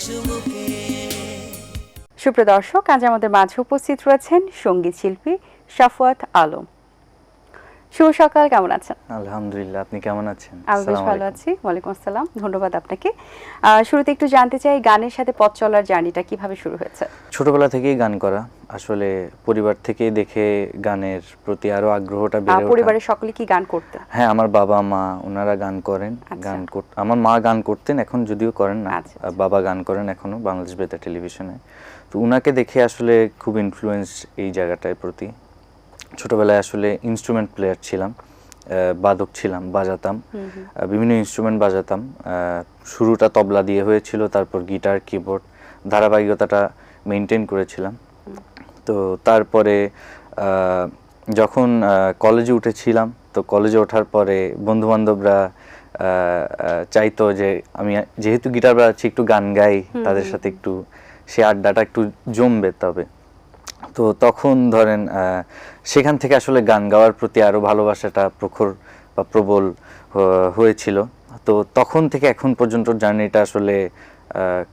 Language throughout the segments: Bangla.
চুমুকে। সুপ্রিয় দর্শক, আজ আমাদের মাঝে উপস্থিত রয়েছেন সঙ্গীত শিল্পী সাফওয়াত আলম। শুভ সকাল, কেমন আছেন? আলহামদুলিল্লাহ, আপনি কেমন আছেন? আমি বেশ ভালো আছি। ওয়ালাইকুম আসসালাম, ধন্যবাদ আপনাকে। শুরুতে একটু জানতে চাই, গানের সাথে পথ চলার জার্নিটা কিভাবে শুরু হয়েছে? ছোটবেলা থেকেই গান করা, আসলে পরিবার থেকে দেখে গানের প্রতি আরো আগ্রহটা বেড়ে ওঠা। পরিবারের সকলে কি গান করতেন? হ্যাঁ, আমার বাবা মা ওনারা গান করেন। আমার মা গান করতেন, এখন যদিও করেন না। বাবা গান করেন এখনো, বাংলাদেশ বেতার টেলিভিশনে। তো উনাকে দেখে আসলে খুব ইনফ্লুয়েন্স এই জায়গাটার প্রতি। ছোটবেলায় আসলে ইনস্ট্রুমেন্ট প্লেয়ার ছিলাম, বাদক ছিলাম, বাজাতাম, বিভিন্ন ইনস্ট্রুমেন্ট বাজাতাম। শুরুটা তবলা দিয়ে হয়েছিল, তারপর গিটার, কিবোর্ড, ধারাবাহিকতাটা মেনটেন করেছিলাম। তো তারপরে যখন কলেজে উঠেছিলাম, তো কলেজে ওঠার পরে বন্ধুবান্ধবরা চাইতো যে আমি যেহেতু গিটার বাজাচ্ছি একটু গান গাই, তাদের সাথে একটু সে আড্ডাটা একটু জমবে। তবে তো তখন ধরেন সেখান থেকে আসলে গান গাওয়ার প্রতি আরও ভালোবাসাটা প্রখর বা প্রবল হয়েছিল। তো তখন থেকে এখন পর্যন্ত জার্নিটা আসলে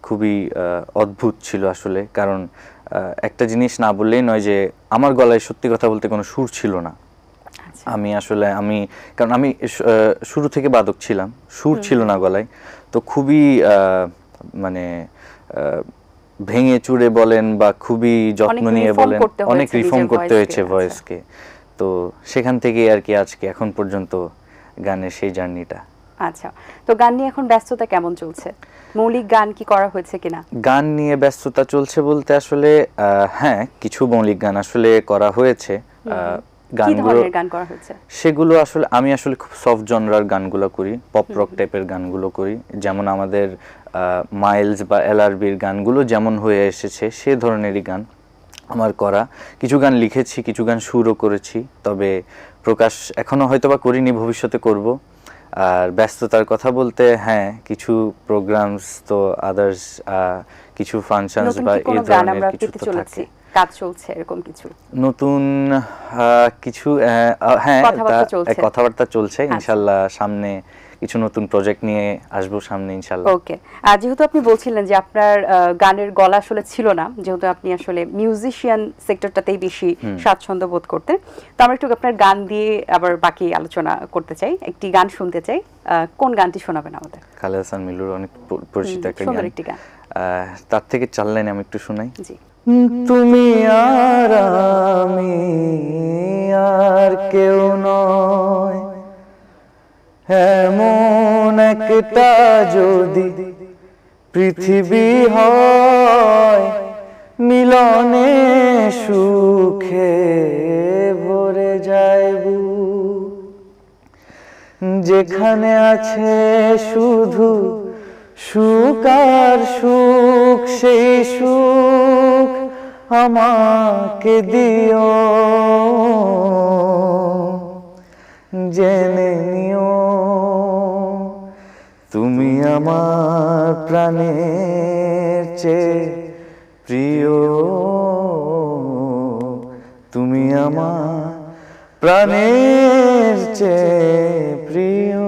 খুবই অদ্ভুত ছিল আসলে। কারণ একটা জিনিস না বললেই নয় যে আমার গলায় সত্যি কথা বলতে কোনো সুর ছিল না। কারণ আমি শুরু থেকে বাদক ছিলাম, সুর ছিল না গলায়। তো খুবই মানে ভেঙে চুরে বলেন বা খুবই যত্ন নিয়ে বলেন, অনেক রিফর্ম করতে হয়েছে ভয়েসকে। তো সেখান থেকে আর কি আজকে এখন পর্যন্ত গানের সেই জার্নিটা। আচ্ছা, তো গান নিয়ে এখন ব্যস্ততা কেমন চলছে? মৌলিক গান কি করা হয়েছে কিনা? গান নিয়ে ব্যস্ততা চলছে বলতে আসলে হ্যাঁ, কিছু মৌলিক গান আসলে করা হয়েছে। গান করা হয়েছে সেগুলো আসলে আমি আসলে খুব সফট জনরার গানগুলো করি, পপ রক টাইপের গানগুলো করি। যেমন আমাদের মাইলস বা এলআরবির গানগুলো যেমন হয়ে এসেছে সে ধরনেরই গান আমার করা। কিছু গান লিখেছি, কিছু গান সুরও করেছি, তবে প্রকাশ এখনো হয়তোবা করিনি, ভবিষ্যতে করব। আর ব্যস্ততার কথা বলতে হ্যাঁ, কিছু প্রোগ্রামস তো আদার্স, কিছু ফাংশনস বা এই ধরনের কিছু তো থাকে। কাজ চলছে এরকম কিছু নতুন কিছু? হ্যাঁ, কথাবার্তা চলছে। ইনশাআল্লাহ সামনে কিছু নতুন প্রজেক্ট নিয়ে আসবো সামনে ইনশাআল্লাহ। ওকে, যেহেতু আপনি বলছিলেন যে আপনার গানের গলা আসলে ছিল না, যেহেতু আপনি আসলে মিউজিশিয়ান সেক্টরটাতেই বেশি স্বাচ্ছন্দ্য বোধ করতেন, তো আমরা একটু আপনার গান দিয়ে আবার বাকি আলোচনা করতে চাই। একটি গান শুনতে চাই, কোন গানটি শোনাবেন আমাদের? খালেদ হাসান মিলুর অনেক পরিচিত একটা গান, একটি গান। তার থেকে 4 লাইন আমি একটু শোনাই। জি। তুমি আর আমি আর কেউ নয়, এমন একটা যদি পৃথিবী হয়, মিলনে সুখে ভরে যায় বুক, যেখানে আছে শুধু সুখ আর সুখ, সেই সুখ আমাকে দিও, জেনে নিও তুমি আমার প্রাণের চেয়ে প্রিয়, তুমি আমার প্রাণের চেয়ে প্রিয়।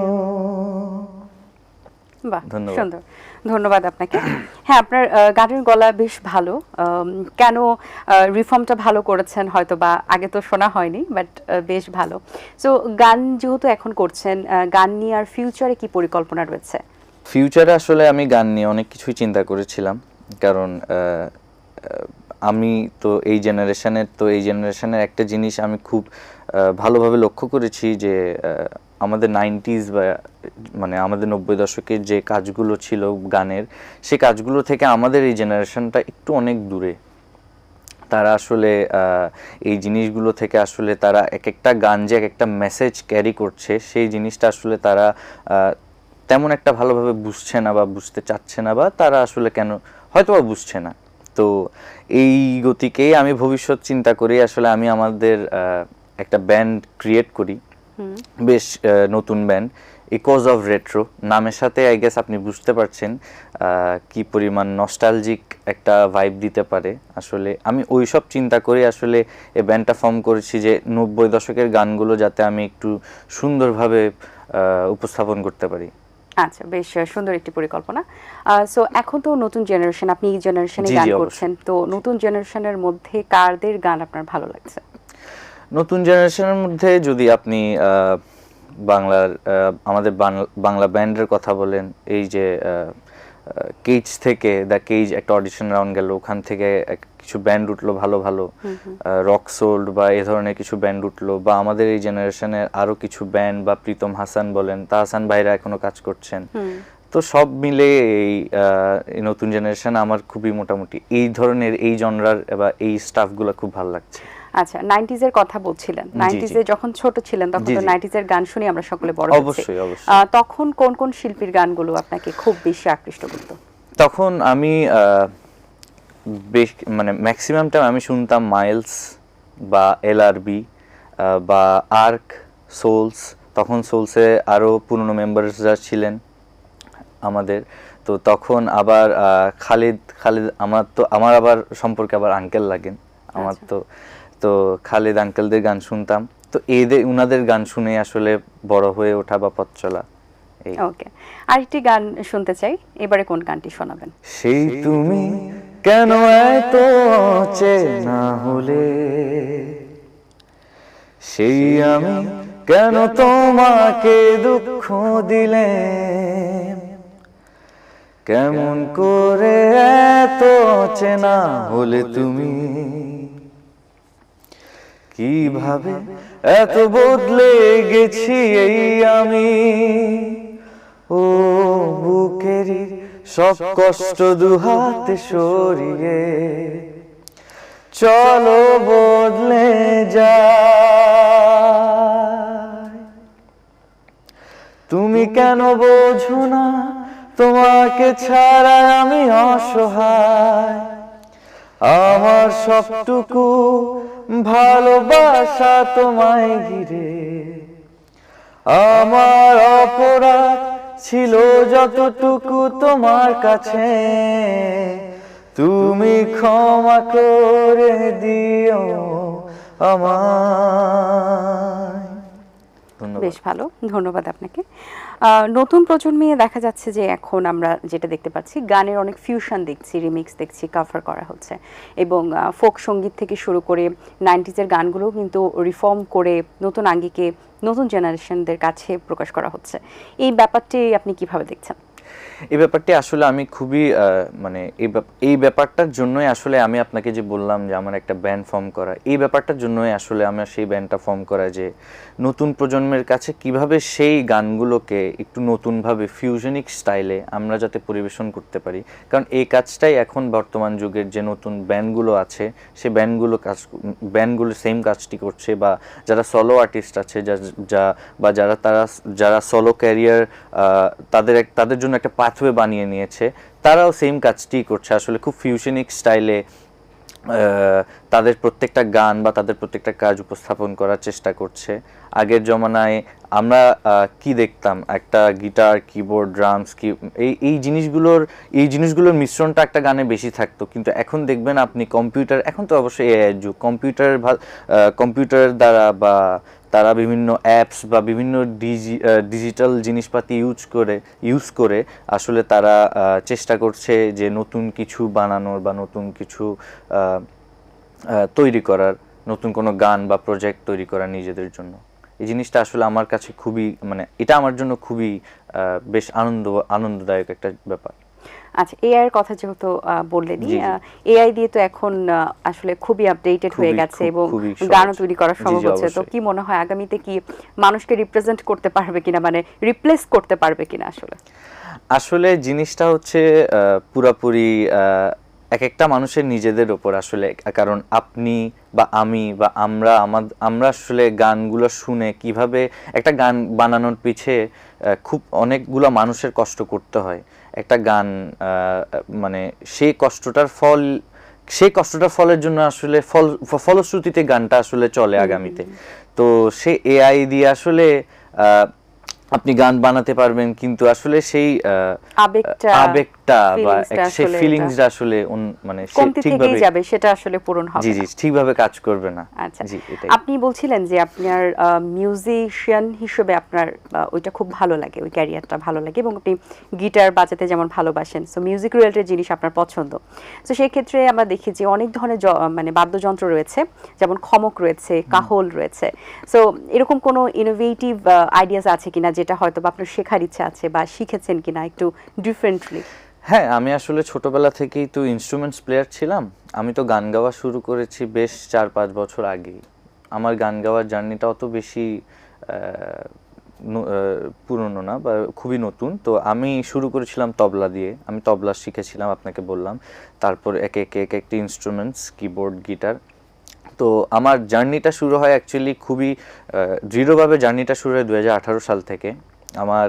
বাহ, সুন্দর, ধন্যবাদ আপনাকে। হ্যাঁ, আপনার গানের গলা বেশ ভালো। কেন রিফর্মটা ভালো করেছেন হয়তো, বা আগে তো শোনা হয়নি, বাট বেশ ভালো। সো গান যেহেতু এখন করছেন, গান নিয়ে আর ফিউচারে কি পরিকল্পনা রয়েছে? ফিউচারে আসলে আমি গান নিয়ে অনেক কিছুই চিন্তা করেছিলাম। কারণ আমি তো এই জেনারেশনের একটা জিনিস আমি খুব ভালোভাবে লক্ষ্য করেছি যে আমাদের 90s বা মানে আমাদের 90 দশকের যে কাজগুলো ছিল গানের, সেই কাজগুলো থেকে আমাদের এই জেনারেশনটা একটু অনেক দূরে। তারা আসলে এই জিনিসগুলো থেকে আসলে তারা এক একটা গান যে এক একটা মেসেজ ক্যারি করছে, সেই জিনিসটা আসলে তারা তেমন একটা ভালোভাবে বুঝছে না বা বুঝতে চাচ্ছে না, বা তারা আসলে কেন হয়তো বা বুঝছে না। তো এই গতিকেই আমি ভবিষ্যৎ চিন্তা করি আসলে আমি আমাদের একটা ব্যান্ড ক্রিয়েট করি, বেশ নতুন ব্যান্ড, ইকোজ অফ রেট্রো নামের সাথে আই গেস আপনি বুঝতে পারছেন কি পরিমাণ নস্টালজিক একটা ভাইব দিতে পারে। আসলে আমি ওই সব চিন্তা করে আসলে এই ব্যান্ডটা ফর্ম করেছি যে 90 দশকের গানগুলো যাতে আমি একটু সুন্দরভাবে উপস্থাপন করতে পারি। আচ্ছা, বেশ সুন্দর একটি পরিকল্পনা। সো এখন তো নতুন জেনারেশন, আপনি এই জেনারেশনে গান করছেন, তো নতুন জেনারেশনের মধ্যে কারদের গান আপনার ভালো লাগছে? নতুন জেনারেশনের মধ্যে যদি আপনি বাংলার আমাদের বাংলা ব্যান্ডের কথা বলেন, এই যে কেজ থেকে দ্য কেজ একটা অডিশন রাউন্ড গেল, ওখান থেকে কিছু ব্যান্ড উঠলো ভালো ভালো, রক সোল্ড বা এই ধরনের কিছু ব্যান্ড উঠলো, বা আমাদের এই জেনারেশনের আরো কিছু ব্যান্ড, বা প্রীতম হাসান বলেন, তাহসান ভাইরা এখনো কাজ করছেন। তো সব মিলে এই নতুন জেনারেশন আমার খুবই মোটামুটি এই ধরনের এই জনরার বা এই স্টাফগুলো খুব ভালো লাগছে। আচ্ছা, 90s এর কথা বলছিলেন। 90s এ যখন ছোট ছিলেন তখন তো 90s এর গান শুনি আমরা সকলে বড় হয়েছি। অবশ্যই অবশ্যই। তখন কোন কোন শিল্পীর গানগুলো আপনাকে খুব বেশি আকৃষ্ট করতো? তখন আমি মানে ম্যাক্সিমাম টাইম আমি শুনতাম মাইলস বা এলআরবি বা আর্ক, সোলস। তখন সোলসে আরো পুরনো মেম্বারসরা ছিলেন আমাদের। তো তখন আবার খালিদ আমার আবার সম্পর্কে আবার আঙ্কেল লাগেন আমার। তো খালিদ আঙ্কেলদের গান শুনতাম। তো উনাদের গান শুনে আসলে বড় হয়ে ওঠা বা পথ চলা। ওকে, আরেকটি গান শুনতে চাই, এবারে কোন গানটি শোনাবেন? সেই তুমি কেন এত চেনা হলে, সেই আমি কেন তোমাকে দুঃখ দিলে, কেমন করে এত চেনা হলে তুমি, কিভাবে এত বদলে গেছি এই আমি, ও বুকেরই সব কষ্ট দুহাতে সরিয়ে চলো বদলে যায়। তুমি কেন বোঝো না তোমাকে ছাড়া আমি অসহায়, আমার সবটুকু ভালোবাসা তোমায় ঘিরে, আমার অপরাধ ছিল যতটুকু তোমার কাছে, তুমি ক্ষমা করে দিও আমায়। বেশ ভালো, ধন্যবাদ আপনাকে। নতুন প্রজন্মে দেখা যাচ্ছে যে এখন আমরা যেটা দেখতে পাচ্ছি, গানের অনেক ফিউশন দেখছি, রিমিক্স দেখছি, কভার করা হচ্ছে, এবং ফোক সঙ্গীত থেকে শুরু করে 90s এর গানগুলোও কিন্তু রিফর্ম করে নতুন আঙ্গিকে নতুন জেনারেশনদের কাছে প্রকাশ করা হচ্ছে। এই ব্যাপারটি আপনি কিভাবে দেখছেন? এই ব্যাপারটি আসলে আমি খুবই মানে এই ব্যাপারটার জন্যই আসলে আমি আপনাকে যে বললাম যে আমার একটা ব্যান্ড ফর্ম করা, এই ব্যাপারটার জন্যই আসলে আমার সেই ব্যান্ডটা ফর্ম করা, যে নতুন প্রজন্মের কাছে কিভাবে সেই গানগুলোকে একটু নতুনভাবে ফিউশনিক স্টাইলে আমরা যাতে পরিবেশন করতে পারি। কারণ এই কাজটাই এখন বর্তমান যুগের যে নতুন ব্যান্ডগুলো আছে, সেই ব্যান্ডগুলো সেম কাজটি করছে, বা যারা সলো আর্টিস্ট আছে বা যারা সলো ক্যারিয়ার তাদের জন্য একটা পাথওয়ে বানিয়ে নিয়েছে, তারাও সেম কাজটি করছে আসলে খুব ফিউশনিক স্টাইলে তাদের প্রত্যেকটা গান বা তাদের প্রত্যেকটা কাজ উপস্থাপন করার চেষ্টা করছে। আগের জমানায় আমরা কি দেখতাম, একটা গিটার, কিবোর্ড, ড্রামস, এই জিনিসগুলোর মিশ্রণটা একটা গানে বেশি থাকতো। কিন্তু এখন দেখবেন আপনি কম্পিউটার, এখন তো অবশ্যই এআই যুগ, কম্পিউটারের দ্বারা বা তারা বিভিন্ন অ্যাপস বা বিভিন্ন ডিজিটাল জিনিসপাতি ইউজ করে আসলে তারা চেষ্টা করছে যে নতুন কিছু বানানোর বা নতুন কিছু তৈরি করার, নতুন কোনো গান বা প্রজেক্ট তৈরি করার নিজেদের জন্য। এই জিনিসটা আসলে আমার কাছে খুবই, মানে এটা আমার জন্য খুবই বেশ আনন্দদায়ক একটা ব্যাপার। আচ্ছা, এআই এর কথা যেহেতু বললেনই, এআই দিয়ে তো এখন আসলে খুবই আপডেটেড হয়ে গেছে এবং গানও তৈরি করা সম্ভব হচ্ছে। তো কি মনে হয় আগামীতে কি মানুষকে রিপ্রেজেন্ট করতে পারবে কিনা, মানে রিপ্লেস করতে পারবে কিনা? আসলে জিনিসটা হচ্ছে পুরাপুরি এক একটা মানুষের নিজেদের ওপর আসলে। কারণ আপনি বা আমি বা আমরা আসলে গানগুলো শুনে কিভাবে একটা গান বানানোর পিছে খুব অনেকগুলো মানুষের কষ্ট করতে হয়। একটা গান মানে সেই কষ্টটার ফলের জন্য আসলে ফলশ্রুতিতে গানটা আসলে চলে আগামীতে। তো সে এআই দিয়ে আসলে আপনি গান বানাতে পারবেন কিন্তু আসলে সেই আবেগটা বা সেই ফিলিংসটা আসলে মানে ঠিকভাবে যাবে, সেটা আসলে পূরণ হবে জি জি ঠিকভাবে কাজ করবে না। আচ্ছা, আপনি বলছিলেন যে আপনার মিউজিশিয়ান হিসেবে আপনার ওইটা খুব ভালো লাগে, ওই ক্যারিয়ারটা ভালো লাগে এবং আপনি গিটার বাজাতে যেমন ভালোবাসেন, সো মিউজিক রিলেটেড জিনিস আপনার পছন্দ। সো সেই ক্ষেত্রে আমরা দেখি যে অনেক ধরনের মানে বাদ্যযন্ত্র রয়েছে, যেমন খমক রয়েছে, কাহল রয়েছে। সো এরকম কোনো ইনোভেটিভ আইডিয়াস আছে কিনা যেটা হয়তো বা আপনার শেখার ইচ্ছা আছে বা শিখেছেন কিনা একটু ডিফারেন্টলি? হ্যাঁ, আমি আসলে ছোটবেলা থেকেই তো ইনস্ট্রুমেন্টস প্লেয়ার ছিলাম। আমি তো গান গাওয়া শুরু করেছি বেশ 4-5 বছর আগেই। আমার গান গাওয়ার জার্নিটা অত বেশি পুরনো না বা খুবই নতুন। তো আমি শুরু করেছিলাম তবলা দিয়ে। আমি তবলা শিখেছিলাম আপনাকে বললাম। তারপর একে একে একটা ইনস্ট্রুমেন্টস, কিবোর্ড, গিটার। তো আমার জার্নিটা শুরু হয় অ্যাকচুয়ালি খুবই দৃঢ়ভাবে জার্নিটা শুরু হয় 2018 সাল থেকে। আমার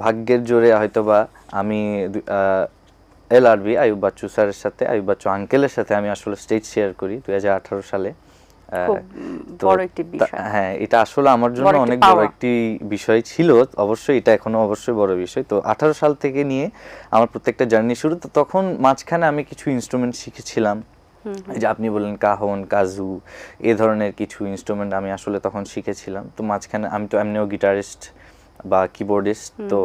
ভাগ্যের জোরে হয়তোবা আমি এলআরবি আইয়ুব বাচ্চু স্যারের সাথে, আইয়ুব বাচ্চু আঙ্কেলের সাথে আমি আসলে স্টেজ শেয়ার করি 2018 সালে। বড় একটি বিষয়। হ্যাঁ, এটা আসলে আমার জন্য অনেক বড় একটি বিষয় ছিল। অবশ্যই এটা এখনো অবশ্যই বড় বিষয়। তো 18 সাল থেকে নিয়ে আমার প্রত্যেকটা জার্নি শুরু। তো তখন মাঝখানে আমি কিছু ইনস্ট্রুমেন্ট শিখেছিলাম। এই যে আপনি বললেন কাহন, কাজু, এই ধরনের কিছু ইনস্ট্রুমেন্ট আমি আসলে তখন শিখেছিলাম। তো মাঝখানে আমি তো এমনিও গিটারিস্ট বা কিবোর্ডিস্ট। তো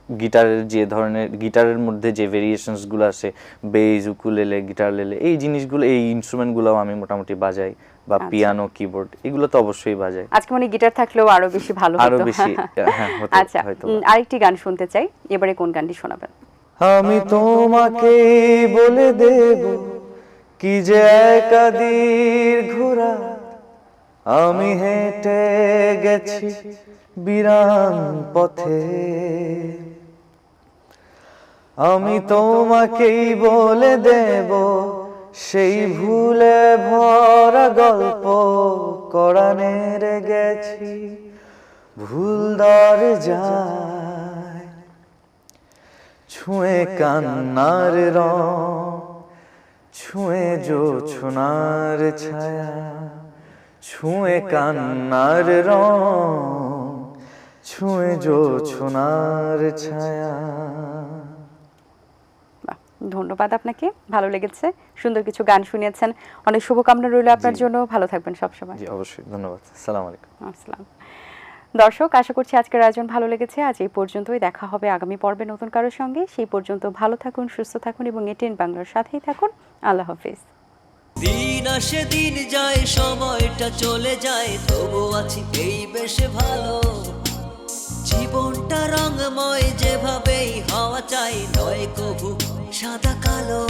গিটারের যে ধরনের গিটারের মধ্যে যে ভেরিয়েশনসগুলো আছে, বেজ, উকুলেলে, গিটার লেলে, এই জিনিসগুলো, এই ইনস্ট্রুমেন্টগুলোও আমি মোটামুটি বাজাই, বা পিয়ানো, কিবোর্ড, এগুলো তো অবশ্যই বাজাই। আজকে মানে গিটার থাকলেও আরো বেশি ভালো হতো। আরো বেশি, হ্যাঁ হতো। আচ্ছা, আরেকটি গান শুনতে চাই। এবারে কোন গানটি শোনাবেন? আমি তোমাকে বলে দেব কি যে একাদির ঘোরা, আমি হেঁটে গেছি বিরান পথে। আমি তোমাকেই বলে দেব সেই ভুলে ভরা গল্প, কোরআনের গেছি ভুল দরজায়, ছুঁয়ে কান্নার রং, ছুঁয়ে জোছনার ছায়া, ছুঁয়ে কান্নার রং, ছুঁয়ে জোছনার ছায়া। ধন্যবাদ আপনাকে, ভালো লেগেছে, সুন্দর কিছু গান শুনিয়েছেন। অনেক শুভকামনা রইল আপনার জন্য, ভালো থাকবেন সবসময়। জি অবশ্যই, ধন্যবাদ। আসসালামু আলাইকুম। আসসালাম। দর্শক, আশা করছি আজকের আয়োজন ভালো লেগেছে। আজ এই পর্যন্তই, দেখা হবে আগামী পর্বে নতুন কারোর সঙ্গে। সেই পর্যন্ত ভালো থাকুন, সুস্থ থাকুন এবং এটিএন বাংলার সাথেই থাকুন। আল্লাহ হাফেজ। দিন আসে দিন যায়, সময়টা চলে যায়, তবু আছি এই বেশ ভালো। জীবনটা রঙময়, যেভাবেই হওয়া চাই, নয় কভু সাদা কালো।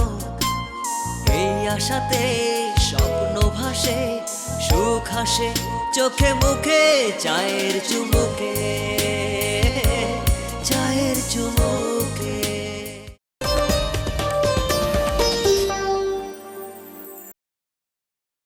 এই আশাতে স্বপ্ন ভাসে, সুখ হাসে চোখে মুখে, চায়ের চুমুকে, চায়ের চুমুক।